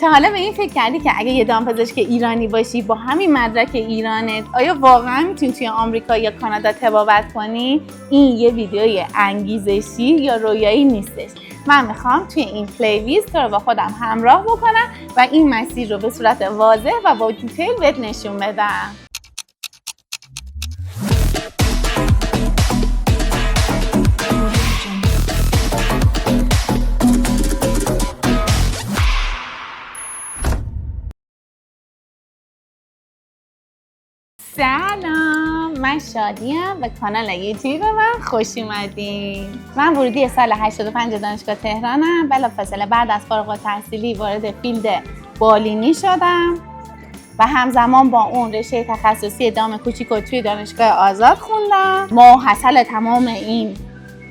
تا حالا به این فکر کردی که اگه یه دامپزشک ایرانی باشی با همین مدرک ایرانت آیا واقعا میتونی توی آمریکا یا کانادا طبابت کنی؟ این یه ویدیوی انگیزشی یا رویایی نیستش. من میخوام توی این پلیلیست رو با خودم همراه بکنم و این مسیر رو به صورت واضح و با دیتیل بهت نشون بدم. سلام، من شادیم. به کانال یوتیوب من خوش اومدین. من ورودی سال 85 دانشگاه تهرانم. بلافاصله بعد از فارغ التحصیلی وارد فیلد بالینی شدم و همزمان با اون رشته تخصصی دام کوچیک رو توی دانشگاه آزاد خوندم. ماحصل تمام این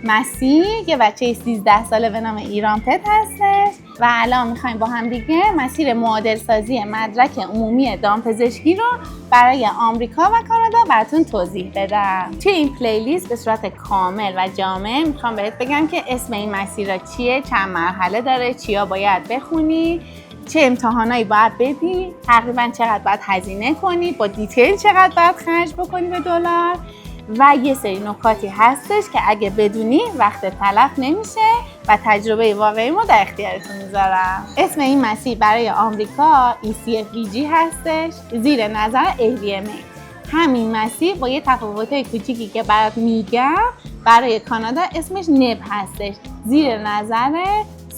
مسیر یه بچه 13 ساله به نام ایرانپت هستش و الان میخوایم با هم دیگه مسیر معادل سازی مدرک عمومی دامپزشکی رو برای آمریکا و کانادا براتون توضیح بدم. توی این پلیلیست به صورت کامل و جامع میخوام بهت بگم که اسم این مسیر چیه، چند مرحله داره، چیا باید بخونی، چه امتحانایی باید بدی، تقریبا چقدر باید هزینه کنی، با دیتیل چقدر باید خرج بکنی به دلار و یه سری نکاتی هستش که اگه بدونی وقت تلف نمیشه و تجربه واقعی رو در اختیارتون میذارم. اسم این مسیر برای آمریکا ECFVG هستش، زیر نظر AVMA. همین مسیر با یه تفاوتای کوچیکی که برات میگم برای کانادا اسمش NEB هستش، زیر نظر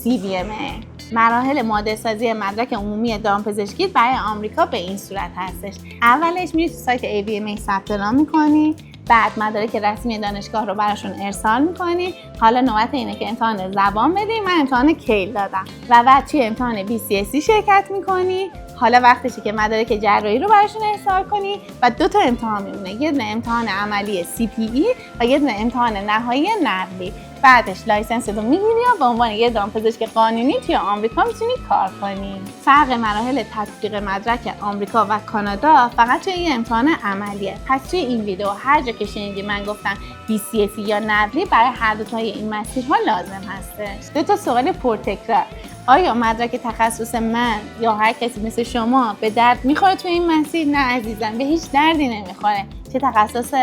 CVMA. مراحل معادل سازی مدرک عمومی دامپزشکی برای آمریکا به این صورت هستش. اولش میری تو سایت AVMA ثبت نام میکنی، بعد مدارک رسمی دانشگاه رو براشون ارسال میکنی. حالا نوبت اینه که امتحان زبان بدی. من امتحان کیل دادم و بعد توی امتحان BCSC شرکت میکنی. حالا وقتشه که مدارک جراحی رو براشون ارسال کنی و 2 تا امتحان میمونه، یه دونه امتحان عملی CPE و یه دونه امتحان نهایی نقلی. بعدش لایسنس رو میگیری و به عنوان یه دامپزشک قانونی توی آمریکا میتونی کار کنی. فرق مراحل تطبیق مدرک آمریکا و کانادا فقط توی یه امتحان عملیه. پس توی این ویدیو هر جا که شنیدی من گفتم BCSC یا نقلی، برای هر دو تای این مسیرها لازم هستش. 2 تا سوال پرتکرار: آیا مدرک تخصص من یا هر کسی مثل شما به درد میخوره توی این مسیر؟ نه عزیزم، به هیچ دردی نمیخوره. چه تخصص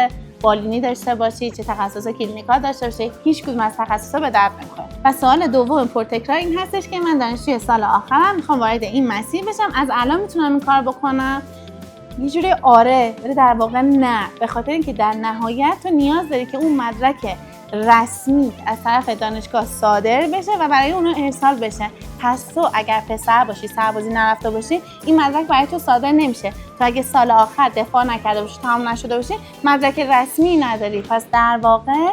بالینی داشته باشی، چه تخصص کلینیکال داشته باشی، هیچ کدوم از تخصصا به درد نمیخوره. و سوال دوم پرتکرار این هستش که من دانشجوی سال آخرم، میخوام وارد این مسیر بشم، از الان میتونم این کار بکنم؟ یه جوری آره، ولی در واقع نه، به خاطر اینکه در نهایت تو نیاز داری که اون مدرک رسمی از طرف دانشگاه صادر بشه و برای اونها ارسال بشه. پس تو اگر پسر باشی، سربازی نرفته باشی، این مدرک برای تو صادر نمیشه. تو اگه سال آخر دفاع نکرده باشی، تمام نشده باشی، مدرک رسمی نداری. پس در واقع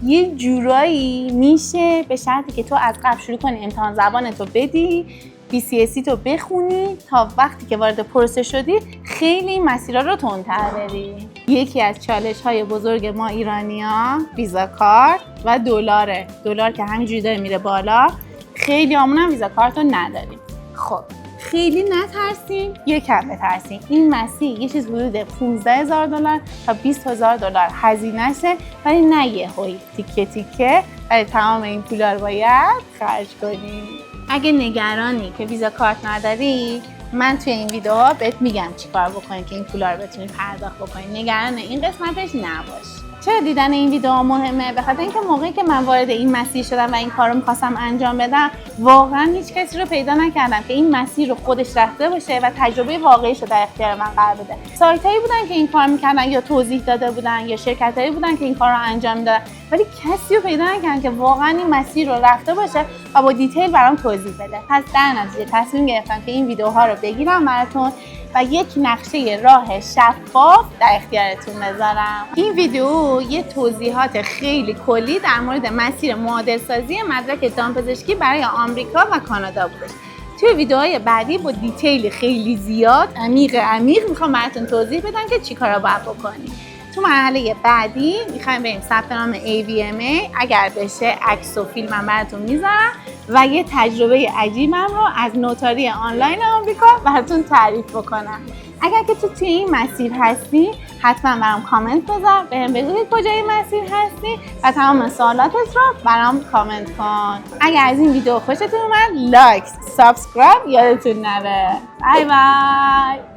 یه جورایی میشه به شرطی که تو از قبل شروع کنی امتحان زبان تو بدی، BCSC تو بخونی تا وقتی که وارد پروسه شدی خیلی این مسیرها رو تندتر بری. یکی از چالش‌های بزرگ ما ایرانی‌ها ویزا کارت و دلار که همینجوری داره میره بالا. خیلی همون هم ویزا کارت رو نداریم. خب خیلی نترسیم، یکم بترسیم. این مسیر یه چیز حدود $15,000 تا $20,000 هزینه‌شه، ولی نه یهویی، تیکه تیکه. برای تمام این پولا رو باید خرج کنیم. اگه نگرانی که ویزا کارت نداری، من توی این ویدیوها بهت میگم چیکار بکنی که این پولا رو بتونی پرداخت بکنی. نگران این قسمتش نباش. چرا دیدن این ویدیو مهمه؟ به خاطر اینکه موقعی که من وارد این مسیر شدم و این کارو می‌خواستم انجام بدم، واقعا هیچ کسی رو پیدا نکردم که این مسیر رو خودش رفته باشه و تجربه واقعیش رو در اختیار من قرار بده. سایتایی بودن که این کار می‌کردن یا توضیح داده بودن یا شرکتایی بودن که این کار رو انجام میدادن، ولی کسی رو پیدا نکردم که واقعا این مسیر رو رفته باشه و با دیتیل برام توضیح بده. پس در نتیجه تصمیم گرفتم که این ویدیوها رو بگیرم براتون و یک نقشه راه شفاف در اختیارتون بذارم. این ویدیو یه توضیحات خیلی کلی در مورد مسیر معادل سازی مدرک دامپزشکی برای آمریکا و کانادا بودش. توی ویدیوهای بعدی با دیتیل خیلی زیاد، عمیق میخوام براتون توضیح بدم که چی کارا باید بکنی. تو مرحله بعدی میخوایم بریم ثبت نام AVMA. اگر بشه عکس و فیلمم براتون میذارم و یه تجربه عجیبم رو از نوتاری آنلاین آمریکا براتون تعریف بکنم. اگر که توی این مسیر هستی حتما برام کامنت بذار، بهم بگو کجای مسیر هستی و تمام سوالاتت رو برام کامنت کن. اگر از این ویدیو خوشتون اومد لایک، سابسکرایب یادتون نره. بای بای.